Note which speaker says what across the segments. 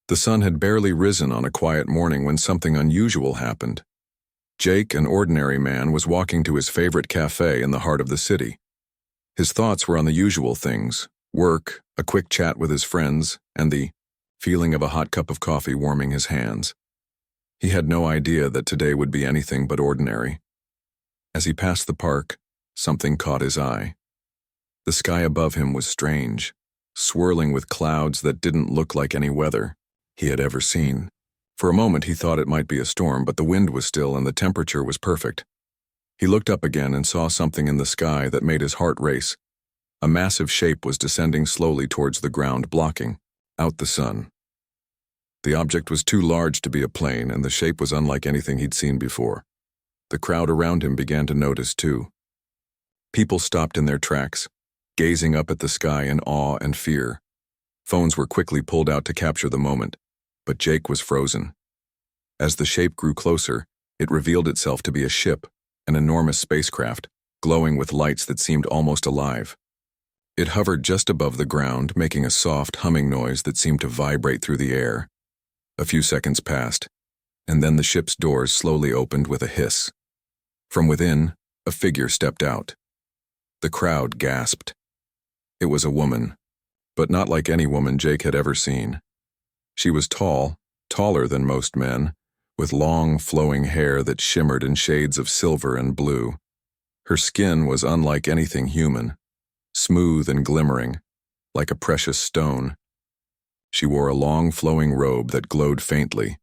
Speaker 1: The sun had barely risen on a quiet morning when something unusual happened. Jake, an ordinary man, was walking to his favorite cafe in the heart of the city. His thoughts were on the usual things: work, a quick chat with his friends, and the feeling of a hot cup of coffee warming his hands. He had no idea that today would be anything but ordinary. As he passed the park, something caught his eye. The sky above him was strange, swirling with clouds that didn't look like any weather he had ever seen. For a moment he thought it might be a storm, but the wind was still and the temperature was perfect. He looked up again and saw something in the sky that made his heart race. A massive shape was descending slowly towards the ground, blocking out the sun. The object was too large to be a plane, and the shape was unlike anything he'd seen before. The crowd around him began to notice too. People stopped in their tracks, gazing up at the sky in awe and fear. Phones were quickly pulled out to capture the moment, but Jake was frozen. As the shape grew closer, it revealed itself to be a ship, an enormous spacecraft, glowing with lights that seemed almost alive. It hovered just above the ground, making a soft, humming noise that seemed to vibrate through the air. A few seconds passed, and then the ship's doors slowly opened with a hiss. From within, a figure stepped out. The crowd gasped. It was a woman, but not like any woman Jake had ever seen. She was tall, taller than most men, with long, flowing hair that shimmered in shades of silver and blue. Her skin was unlike anything human, smooth and glimmering, like a precious stone. She wore a long, flowing robe that glowed faintly,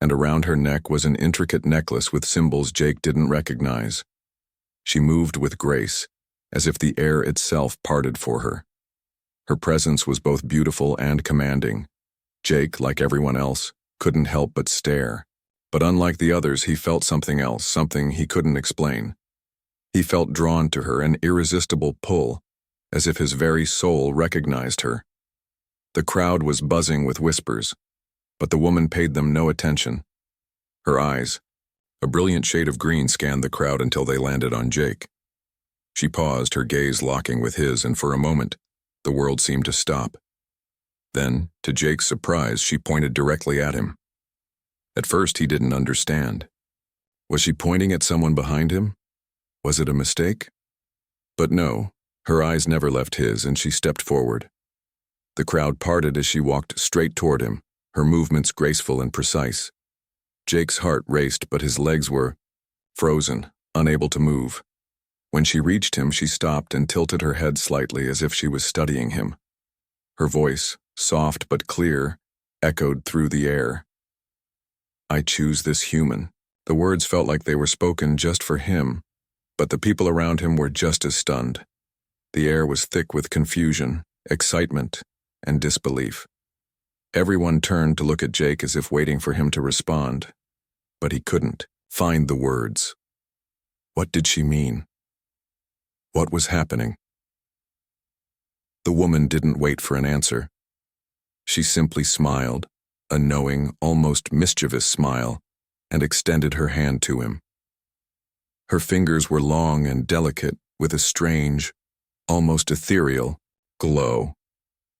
Speaker 1: and around her neck was an intricate necklace with symbols Jake didn't recognize. She moved with grace, as if the air itself parted for her. Her presence was both beautiful and commanding. Jake, like everyone else, couldn't help but stare. But unlike the others, he felt something else, something he couldn't explain. He felt drawn to her, an irresistible pull, as if his very soul recognized her. The crowd was buzzing with whispers, but the woman paid them no attention. Her eyes, a brilliant shade of green, scanned the crowd until they landed on Jake. She paused, her gaze locking with his, and for a moment, the world seemed to stop. Then, to Jake's surprise, she pointed directly at him. At first, he didn't understand. Was she pointing at someone behind him? Was it a mistake? But no, her eyes never left his, and she stepped forward. The crowd parted as she walked straight toward him, her movements graceful and precise. Jake's heart raced, but his legs were frozen, unable to move. When she reached him, she stopped and tilted her head slightly as if she was studying him. Her voice, soft but clear, echoed through the air. "I choose this human." The words felt like they were spoken just for him, but the people around him were just as stunned. The air was thick with confusion, excitement, and disbelief. Everyone turned to look at Jake as if waiting for him to respond, but he couldn't find the words. What did she mean? What was happening? The woman didn't wait for an answer. She simply smiled, a knowing, almost mischievous smile, and extended her hand to him. Her fingers were long and delicate, with a strange, almost ethereal, glow.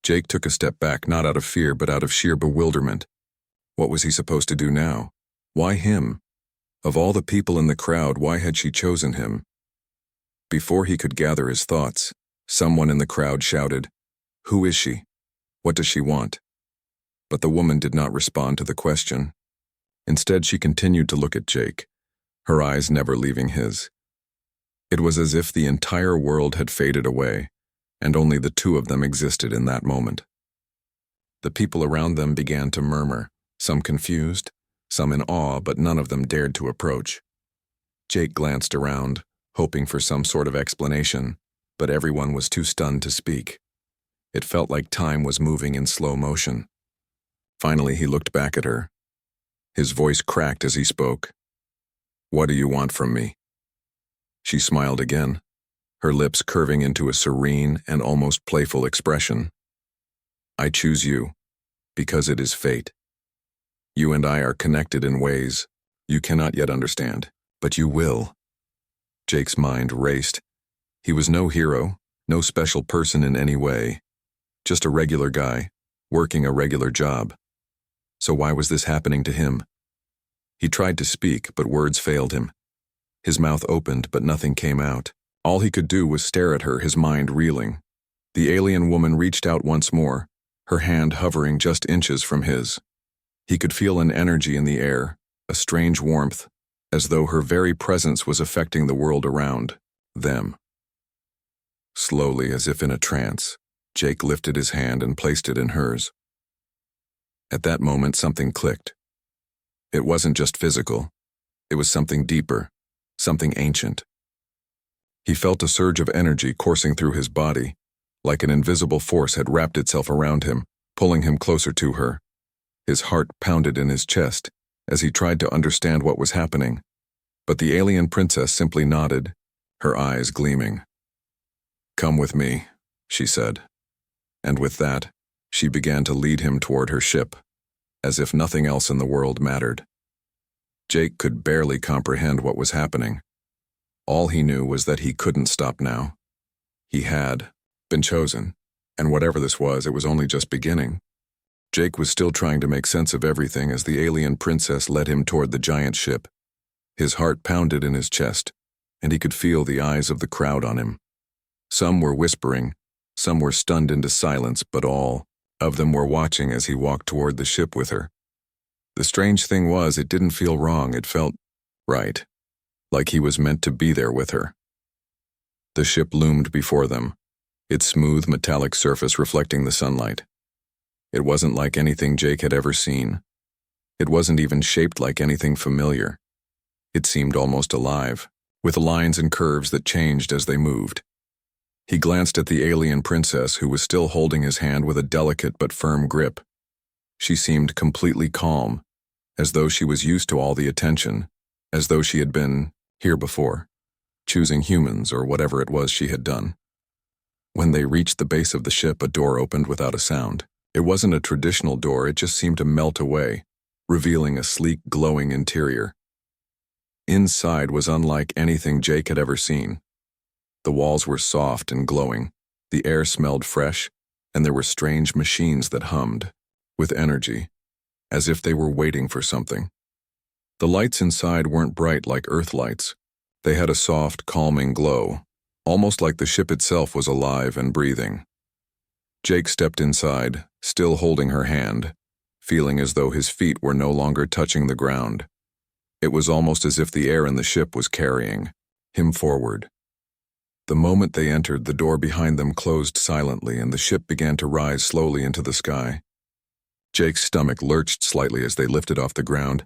Speaker 1: Jake took a step back, not out of fear, but out of sheer bewilderment. What was he supposed to do now? Why him? Of all the people in the crowd, why had she chosen him? Before he could gather his thoughts, someone in the crowd shouted, "Who is she? What does she want?" But the woman did not respond to the question. Instead, she continued to look at Jake, her eyes never leaving his. It was as if the entire world had faded away, and only the two of them existed in that moment. The people around them began to murmur, some confused, some in awe, but none of them dared to approach. Jake glanced around, hoping for some sort of explanation, but everyone was too stunned to speak. It felt like time was moving in slow motion. Finally, he looked back at her. His voice cracked as he spoke. "What do you want from me?" She smiled again, her lips curving into a serene and almost playful expression. "I choose you, because it is fate. You and I are connected in ways you cannot yet understand, but you will." Jake's mind raced. He was no hero, no special person in any way, just a regular guy, working a regular job. So why was this happening to him? He tried to speak, but words failed him. His mouth opened, but nothing came out. All he could do was stare at her, his mind reeling. The alien woman reached out once more, her hand hovering just inches from his. He could feel an energy in the air, a strange warmth, as though her very presence was affecting the world around them. Slowly, as if in a trance, Jake lifted his hand and placed it in hers. At that moment, something clicked. It wasn't just physical. It was something deeper, something ancient. He felt a surge of energy coursing through his body, like an invisible force had wrapped itself around him, pulling him closer to her. His heart pounded in his chest as he tried to understand what was happening. But the alien princess simply nodded, her eyes gleaming. "Come with me," she said. And with that, she began to lead him toward her ship, as if nothing else in the world mattered. Jake could barely comprehend what was happening. All he knew was that he couldn't stop now. He had been chosen, and whatever this was, it was only just beginning. Jake was still trying to make sense of everything as the alien princess led him toward the giant ship. His heart pounded in his chest, and he could feel the eyes of the crowd on him. Some were whispering, some were stunned into silence, but all of them were watching as he walked toward the ship with her. The strange thing was, it didn't feel wrong, it felt right, like he was meant to be there with her. The ship loomed before them, its smooth metallic surface reflecting the sunlight. It wasn't like anything Jake had ever seen. It wasn't even shaped like anything familiar. It seemed almost alive, with lines and curves that changed as they moved. He glanced at the alien princess, who was still holding his hand with a delicate but firm grip. She seemed completely calm, as though she was used to all the attention, as though she had been here before, choosing humans or whatever it was she had done. When they reached the base of the ship, a door opened without a sound. It wasn't a traditional door, it just seemed to melt away, revealing a sleek, glowing interior. Inside was unlike anything Jake had ever seen. The walls were soft and glowing, the air smelled fresh, and there were strange machines that hummed, with energy, as if they were waiting for something. The lights inside weren't bright like Earth lights. They had a soft, calming glow, almost like the ship itself was alive and breathing. Jake stepped inside, still holding her hand, feeling as though his feet were no longer touching the ground. It was almost as if the air in the ship was carrying him forward. The moment they entered, the door behind them closed silently and the ship began to rise slowly into the sky. Jake's stomach lurched slightly as they lifted off the ground,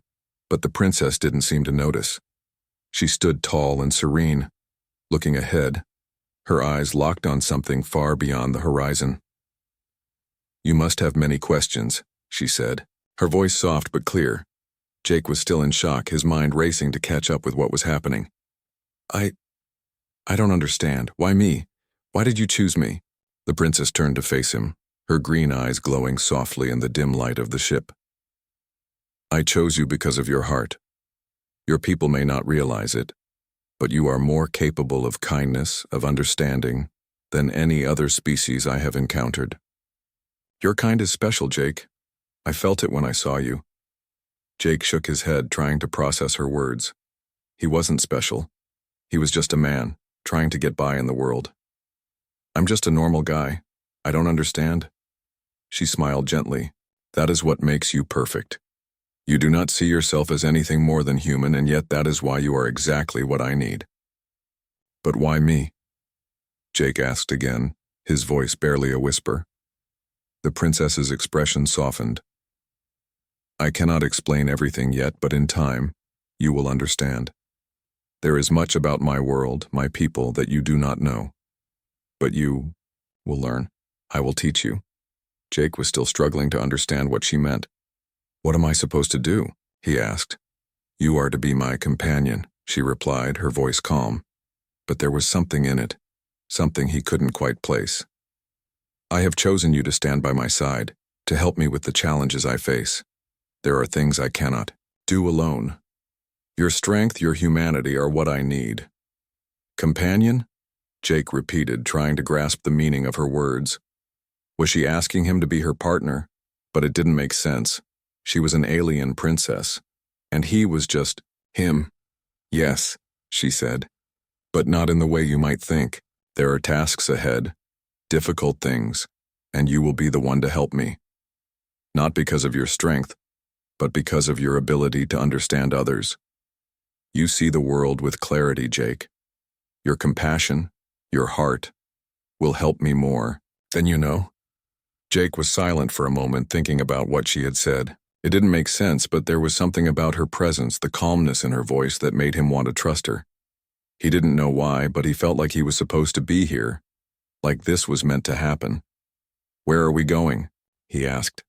Speaker 1: but the princess didn't seem to notice. She stood tall and serene, looking ahead, her eyes locked on something far beyond the horizon. "You must have many questions," she said, her voice soft but clear. Jake was still in shock, his mind racing to catch up with what was happening. I don't understand. Why me? Why did you choose me?" The princess turned to face him, her green eyes glowing softly in the dim light of the ship. "I chose you because of your heart. Your people may not realize it, but you are more capable of kindness, of understanding, than any other species I have encountered. Your kind is special, Jake. I felt it when I saw you." Jake shook his head, trying to process her words. He wasn't special. He was just a man, trying to get by in the world. "I'm just a normal guy. I don't understand." She smiled gently. "That is what makes you perfect. You do not see yourself as anything more than human, and yet that is why you are exactly what I need." "But why me?" Jake asked again, his voice barely a whisper. The princess's expression softened. "I cannot explain everything yet, but in time, you will understand. There is much about my world, my people, that you do not know. But you will learn. I will teach you." Jake was still struggling to understand what she meant. "What am I supposed to do?" he asked. "You are to be my companion," she replied, her voice calm. But there was something in it, something he couldn't quite place. "I have chosen you to stand by my side, to help me with the challenges I face. There are things I cannot do alone. Your strength, your humanity are what I need." "Companion?" Jake repeated, trying to grasp the meaning of her words. Was she asking him to be her partner? But it didn't make sense. She was an alien princess, and he was just him. Yes, she said, but not in the way you might think. There are tasks ahead, difficult things, and you will be the one to help me. Not because of your strength, but because of your ability to understand others. You see the world with clarity, Jake. Your compassion, your heart, will help me more than you know. Jake was silent for a moment, thinking about what she had said. It didn't make sense, but there was something about her presence, the calmness in her voice, that made him want to trust her. He didn't know why, but he felt like he was supposed to be here, like this was meant to happen. "Where are we going?" he asked.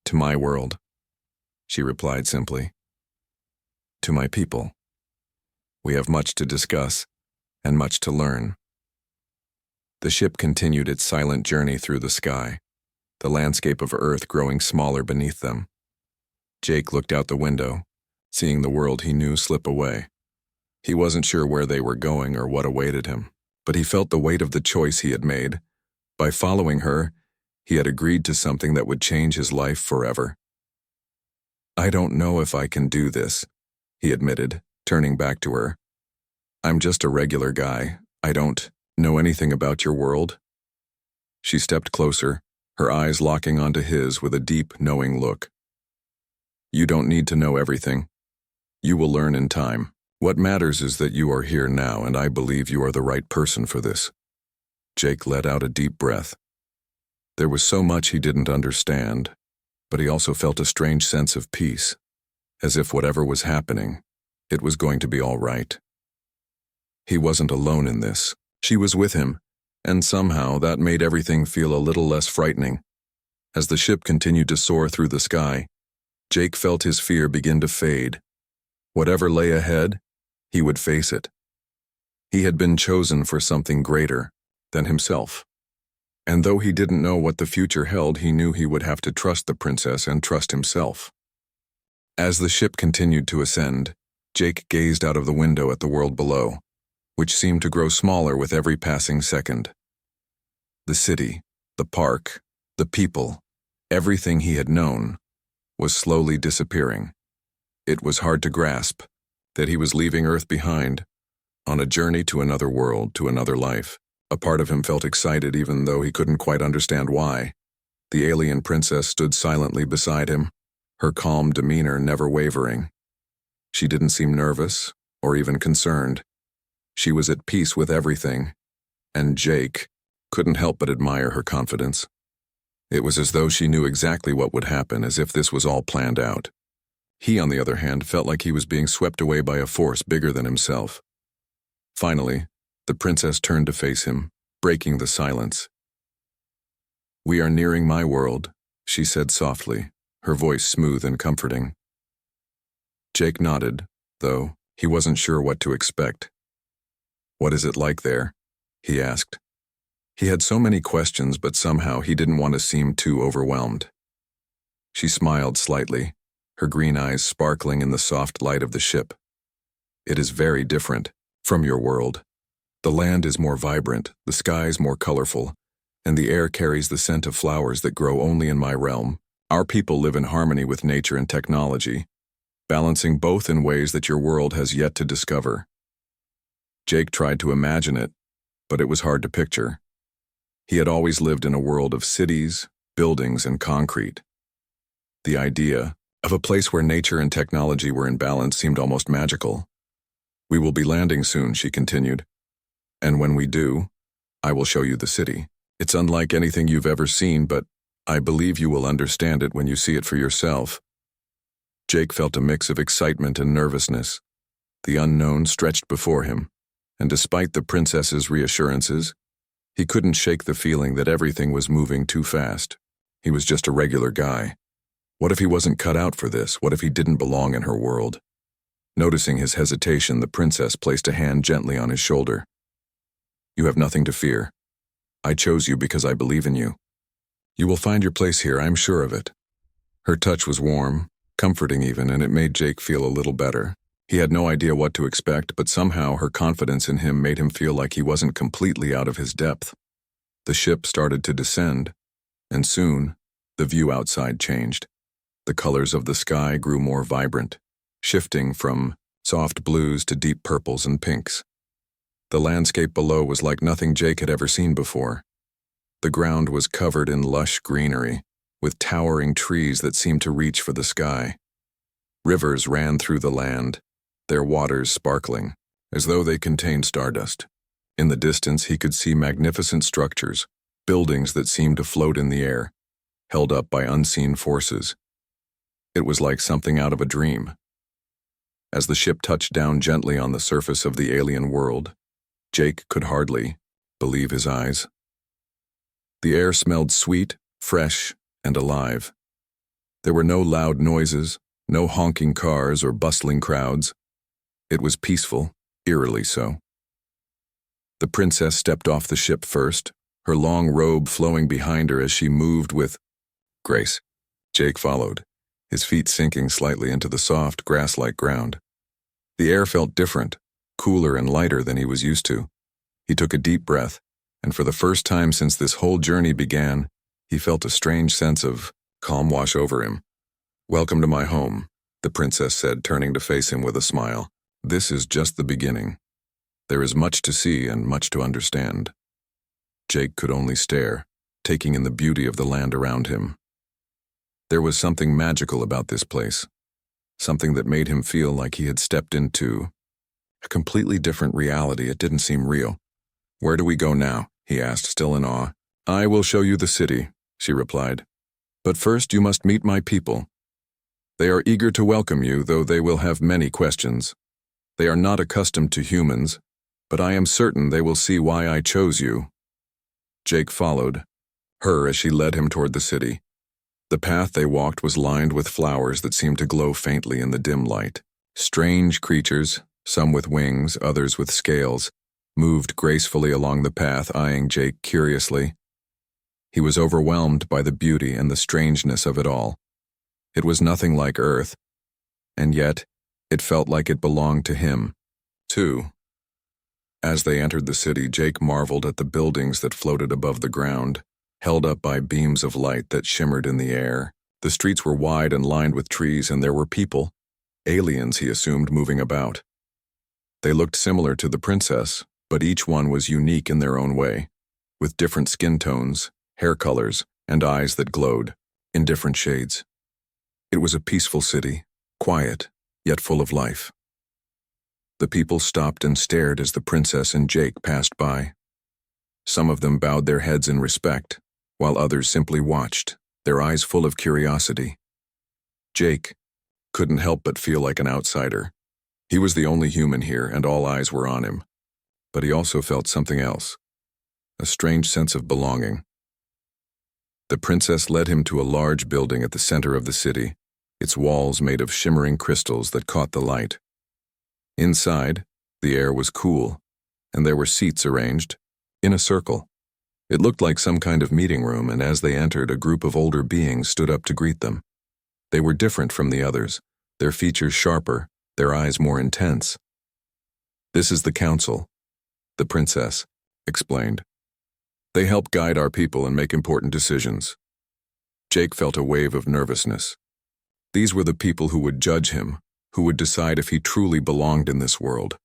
Speaker 1: "To my world," she replied simply. "To my people. We have much to discuss and much to learn." The ship continued its silent journey through the sky, the landscape of Earth growing smaller beneath them. Jake looked out the window, seeing the world he knew slip away. He wasn't sure where they were going or what awaited him, but he felt the weight of the choice he had made. By following her, he had agreed to something that would change his life forever. "I don't know if I can do this," he admitted, turning back to her. "I'm just a regular guy. I don't know anything about your world." She stepped closer, her eyes locking onto his with a deep, knowing look. "You don't need to know everything. You will learn in time. What matters is that you are here now, and I believe you are the right person for this." Jake let out a deep breath. There was so much he didn't understand, but he also felt a strange sense of peace, as if whatever was happening, it was going to be all right. He wasn't alone in this. She was with him, and somehow that made everything feel a little less frightening. As the ship continued to soar through the sky, Jake felt his fear begin to fade. Whatever lay ahead, he would face it. He had been chosen for something greater than himself. And though he didn't know what the future held, he knew he would have to trust the princess and trust himself. As the ship continued to ascend, Jake gazed out of the window at the world below, which seemed to grow smaller with every passing second. The city, the park, the people, everything he had known, was slowly disappearing. It was hard to grasp that he was leaving Earth behind, on a journey to another world, to another life. A part of him felt excited even though he couldn't quite understand why. The alien princess stood silently beside him, her calm demeanor never wavering. She didn't seem nervous or even concerned. She was at peace with everything, and Jake couldn't help but admire her confidence. It was as though she knew exactly what would happen, as if this was all planned out. He, on the other hand, felt like he was being swept away by a force bigger than himself. Finally, the princess turned to face him, breaking the silence. "We are nearing my world," she said softly, her voice smooth and comforting. Jake nodded, though he wasn't sure what to expect. "What is it like there?" he asked. He had so many questions, but somehow he didn't want to seem too overwhelmed. She smiled slightly, her green eyes sparkling in the soft light of the ship. "It is very different from your world. The land is more vibrant, the skies more colorful, and the air carries the scent of flowers that grow only in my realm. Our people live in harmony with nature and technology, balancing both in ways that your world has yet to discover." Jake tried to imagine it, but it was hard to picture. He had always lived in a world of cities, buildings, and concrete. The idea of a place where nature and technology were in balance seemed almost magical. "We will be landing soon," she continued. "And when we do, I will show you the city. It's unlike anything you've ever seen, but I believe you will understand it when you see it for yourself." Jake felt a mix of excitement and nervousness. The unknown stretched before him, and despite the princess's reassurances, he couldn't shake the feeling that everything was moving too fast. He was just a regular guy. What if he wasn't cut out for this? What if he didn't belong in her world? Noticing his hesitation, the princess placed a hand gently on his shoulder. "You have nothing to fear. I chose you because I believe in you. You will find your place here, I'm sure of it." Her touch was warm, comforting even, and it made Jake feel a little better. He had no idea what to expect, but somehow her confidence in him made him feel like he wasn't completely out of his depth. The ship started to descend, and soon, the view outside changed. The colors of the sky grew more vibrant, shifting from soft blues to deep purples and pinks. The landscape below was like nothing Jake had ever seen before. The ground was covered in lush greenery, with towering trees that seemed to reach for the sky. Rivers ran through the land, their waters sparkling, as though they contained stardust. In the distance he could see magnificent structures, buildings that seemed to float in the air, held up by unseen forces. It was like something out of a dream. As the ship touched down gently on the surface of the alien world, Jake could hardly believe his eyes. The air smelled sweet, fresh, and alive. There were no loud noises, no honking cars or bustling crowds. It was peaceful, eerily so. The princess stepped off the ship first, her long robe flowing behind her as she moved with grace. Jake followed, his feet sinking slightly into the soft, grass-like ground. The air felt different, cooler and lighter than he was used to. He took a deep breath, and for the first time since this whole journey began, he felt a strange sense of calm wash over him. "Welcome to my home," the princess said, turning to face him with a smile. "This is just the beginning. There is much to see and much to understand." Jake could only stare, taking in the beauty of the land around him. There was something magical about this place, something that made him feel like he had stepped into a completely different reality. It didn't seem real. "Where do we go now?" he asked, still in awe. "I will show you the city," she replied. "But first you must meet my people. They are eager to welcome you, though they will have many questions. They are not accustomed to humans, but I am certain they will see why I chose you." Jake followed her as she led him toward the city. The path they walked was lined with flowers that seemed to glow faintly in the dim light. Strange creatures, some with wings, others with scales, moved gracefully along the path, eyeing Jake curiously. He was overwhelmed by the beauty and the strangeness of it all. It was nothing like Earth, and yet it felt like it belonged to him, too. As they entered the city, Jake marveled at the buildings that floated above the ground, held up by beams of light that shimmered in the air. The streets were wide and lined with trees, and there were people, aliens he assumed, moving about. They looked similar to the princess, but each one was unique in their own way, with different skin tones, hair colors, and eyes that glowed, in different shades. It was a peaceful city, quiet, yet full of life. The people stopped and stared as the princess and Jake passed by. Some of them bowed their heads in respect, while others simply watched, their eyes full of curiosity. Jake couldn't help but feel like an outsider. He was the only human here, and all eyes were on him. But he also felt something else, a strange sense of belonging. The princess led him to a large building at the center of the city, its walls made of shimmering crystals that caught the light. Inside, the air was cool, and there were seats arranged in a circle. It looked like some kind of meeting room, and as they entered, a group of older beings stood up to greet them. They were different from the others, their features sharper, their eyes more intense. "This is the council," the princess explained. "They help guide our people and make important decisions." Jake felt a wave of nervousness. These were the people who would judge him, who would decide if he truly belonged in this world.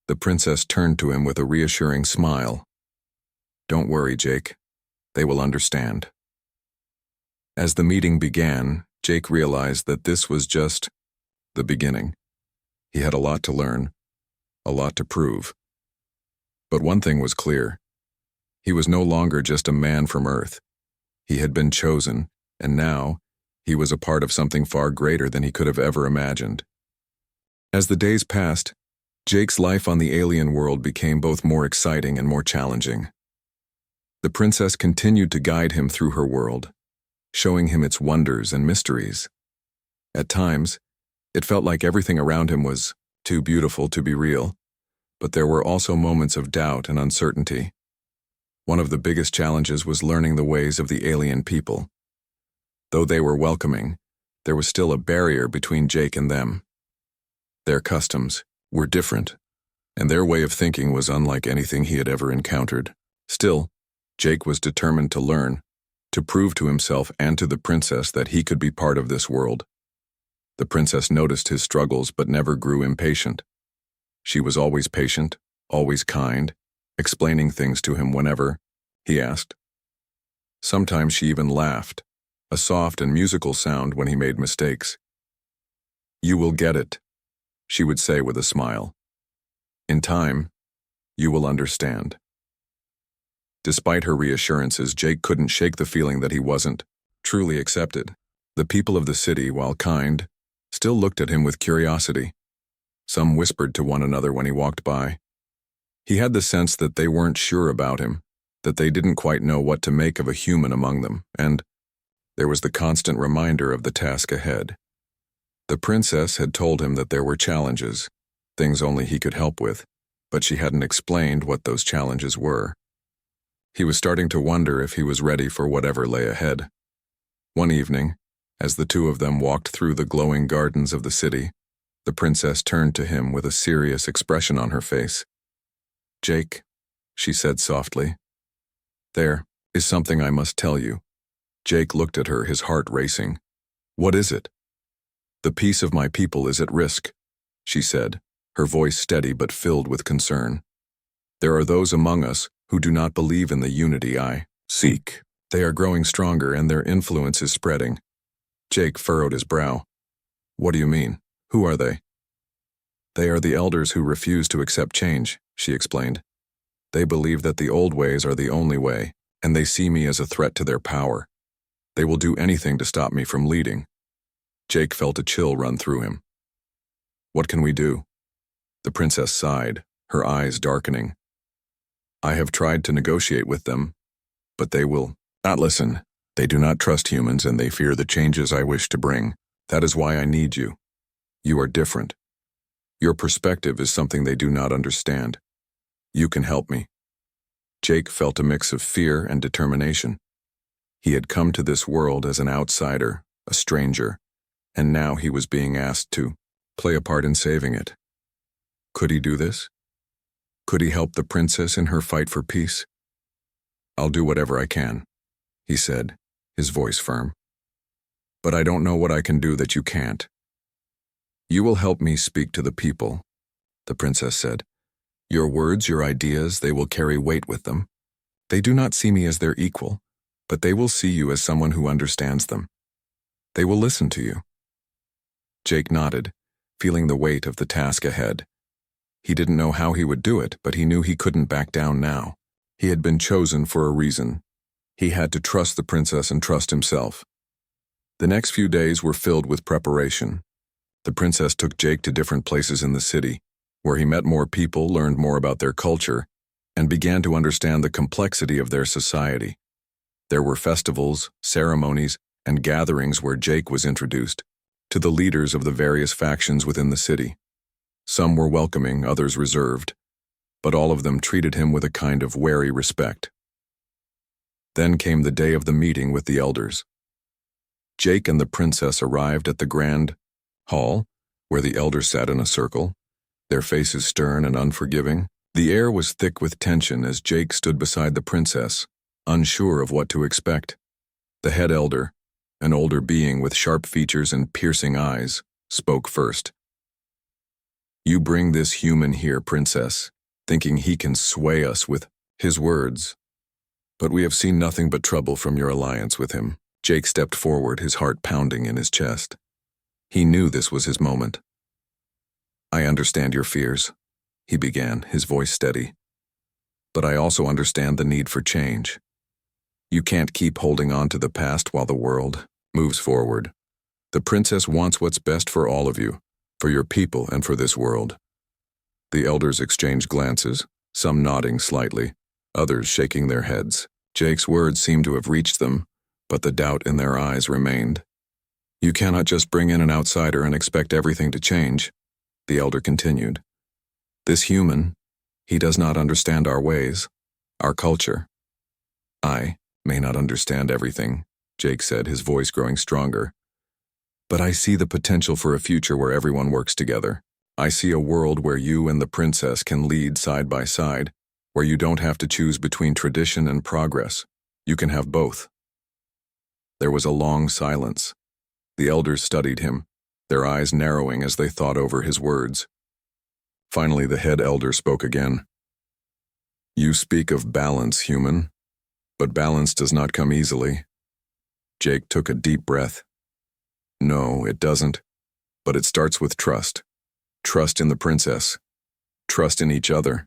Speaker 1: The princess turned to him with a reassuring smile. "Don't worry, Jake. They will understand." As the meeting began, Jake realized that this was just the beginning. He had a lot to learn, a lot to prove. But one thing was clear. He was no longer just a man from Earth. He had been chosen, and now he was a part of something far greater than he could have ever imagined. As the days passed, Jake's life on the alien world became both more exciting and more challenging. The princess continued to guide him through her world, showing him its wonders and mysteries. At times, it felt like everything around him was too beautiful to be real, but there were also moments of doubt and uncertainty. One of the biggest challenges was learning the ways of the alien people. Though they were welcoming, there was still a barrier between Jake and them. Their customs were different, and their way of thinking was unlike anything he had ever encountered. Still, Jake was determined to learn. to prove to himself and to the princess that he could be part of this world. The princess noticed his struggles but never grew impatient. She was always patient, always kind, explaining things to him whenever he asked. Sometimes she even laughed, a soft and musical sound when he made mistakes. "You will get it," she would say with a smile. "In time, you will understand." Despite her reassurances, Jake couldn't shake the feeling that he wasn't truly accepted. The people of the city, while kind, still looked at him with curiosity. Some whispered to one another when he walked by. He had the sense that they weren't sure about him, that they didn't quite know what to make of a human among them, and there was the constant reminder of the task ahead. The princess had told him that there were challenges, things only he could help with, but she hadn't explained what those challenges were. He was starting to wonder if he was ready for whatever lay ahead. One evening, as the two of them walked through the glowing gardens of the city, the princess turned to him with a serious expression on her face. "Jake," she said softly, "there is something I must tell you." Jake looked at her, his heart racing. "What is it?" "The peace of my people is at risk," she said, her voice steady but filled with concern. "There are those among us who do not believe in the unity I seek. They are growing stronger and their influence is spreading." Jake furrowed his brow. "What do you mean? Who are they?" "They are the elders who refuse to accept change," she explained. "They believe that the old ways are the only way, and they see me as a threat to their power. They will do anything to stop me from leading." Jake felt a chill run through him. "What can we do?" The princess sighed, her eyes darkening. "I have tried to negotiate with them, but they will not listen. They do not trust humans and they fear the changes I wish to bring. That is why I need you. You are different. Your perspective is something they do not understand. You can help me." Jake felt a mix of fear and determination. He had come to this world as an outsider, a stranger, and now he was being asked to play a part in saving it. Could he do this? Could he help the princess in her fight for peace? "I'll do whatever I can," he said, his voice firm. "But I don't know what I can do that you can't." "You will help me speak to the people," the princess said. "Your words, your ideas, they will carry weight with them. They do not see me as their equal, but they will see you as someone who understands them. They will listen to you." Jake nodded, feeling the weight of the task ahead. He didn't know how he would do it, but he knew he couldn't back down now. He had been chosen for a reason. He had to trust the princess and trust himself. The next few days were filled with preparation. The princess took Jake to different places in the city, where he met more people, learned more about their culture, and began to understand the complexity of their society. There were festivals, ceremonies, and gatherings where Jake was introduced to the leaders of the various factions within the city. Some were welcoming, others reserved, but all of them treated him with a kind of wary respect. Then came the day of the meeting with the elders. Jake and the princess arrived at the grand hall, where the elders sat in a circle, their faces stern and unforgiving. The air was thick with tension as Jake stood beside the princess, unsure of what to expect. The head elder, an older being with sharp features and piercing eyes, spoke first. "You bring this human here, princess, thinking he can sway us with his words. But we have seen nothing but trouble from your alliance with him." Jake stepped forward, his heart pounding in his chest. He knew this was his moment. "I understand your fears," he began, his voice steady. "But I also understand the need for change. You can't keep holding on to the past while the world moves forward. The princess wants what's best for all of you, for your people and for this world." The elders exchanged glances, some nodding slightly, others shaking their heads. Jake's words seemed to have reached them, but the doubt in their eyes remained. "You cannot just bring in an outsider and expect everything to change," the elder continued. "This human, he does not understand our ways, our culture." "I may not understand everything," Jake said, his voice growing stronger. "But I see the potential for a future where everyone works together. I see a world where you and the princess can lead side by side, where you don't have to choose between tradition and progress. You can have both." There was a long silence. The elders studied him, their eyes narrowing as they thought over his words. Finally, the head elder spoke again. "You speak of balance, human, but balance does not come easily." Jake took a deep breath. "No, it doesn't, but it starts with trust. Trust in the princess. Trust in each other.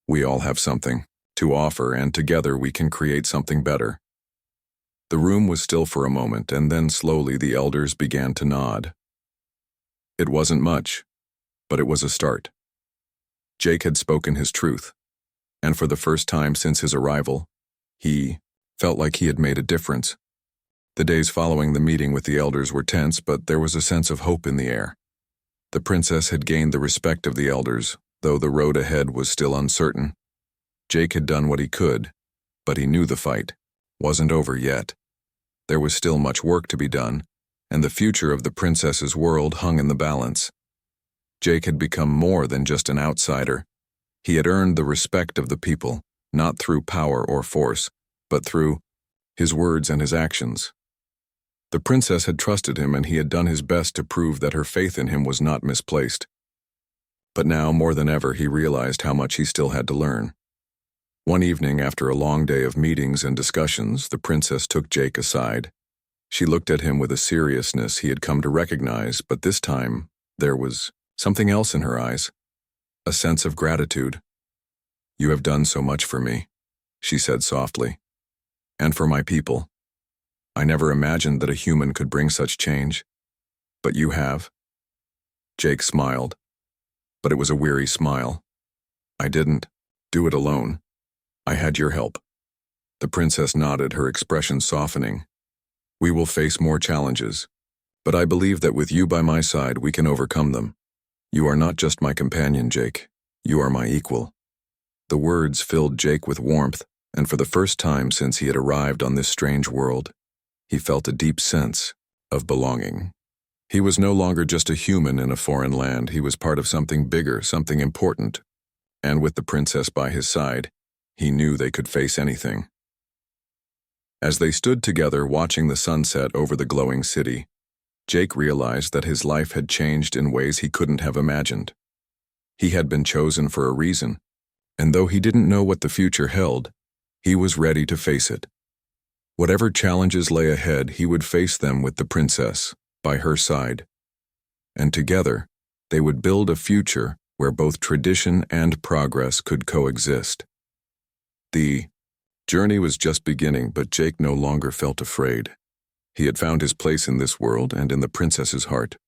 Speaker 1: We all have something to offer, and together we can create something better." The room was still for a moment, and then slowly the elders began to nod. It wasn't much, but it was a start. Jake had spoken his truth, and for the first time since his arrival, he felt like he had made a difference. The days following the meeting with the elders were tense, but there was a sense of hope in the air. The princess had gained the respect of the elders, though the road ahead was still uncertain. Jake had done what he could, but he knew the fight wasn't over yet. There was still much work to be done, and the future of the princess's world hung in the balance. Jake had become more than just an outsider. He had earned the respect of the people, not through power or force, but through his words and his actions. The princess had trusted him, and he had done his best to prove that her faith in him was not misplaced. But now, more than ever, he realized how much he still had to learn. One evening, after a long day of meetings and discussions, the princess took Jake aside. She looked at him with a seriousness he had come to recognize, but this time there was something else in her eyes, a sense of gratitude. "You have done so much for me," she said softly, "and for my people. I never imagined that a human could bring such change, but you have." Jake smiled, but it was a weary smile. "I didn't do it alone. I had your help." The princess nodded, her expression softening. "We will face more challenges, but I believe that with you by my side we can overcome them. You are not just my companion, Jake. You are my equal." The words filled Jake with warmth, and for the first time since he had arrived on this strange world, he felt a deep sense of belonging. He was no longer just a human in a foreign land. He was part of something bigger, something important. And with the princess by his side, he knew they could face anything. As they stood together watching the sunset over the glowing city, Jake realized that his life had changed in ways he couldn't have imagined. He had been chosen for a reason, and though he didn't know what the future held, he was ready to face it. Whatever challenges lay ahead, he would face them with the princess by her side. And together, they would build a future where both tradition and progress could coexist. The journey was just beginning, but Jake no longer felt afraid. He had found his place in this world and in the princess's heart.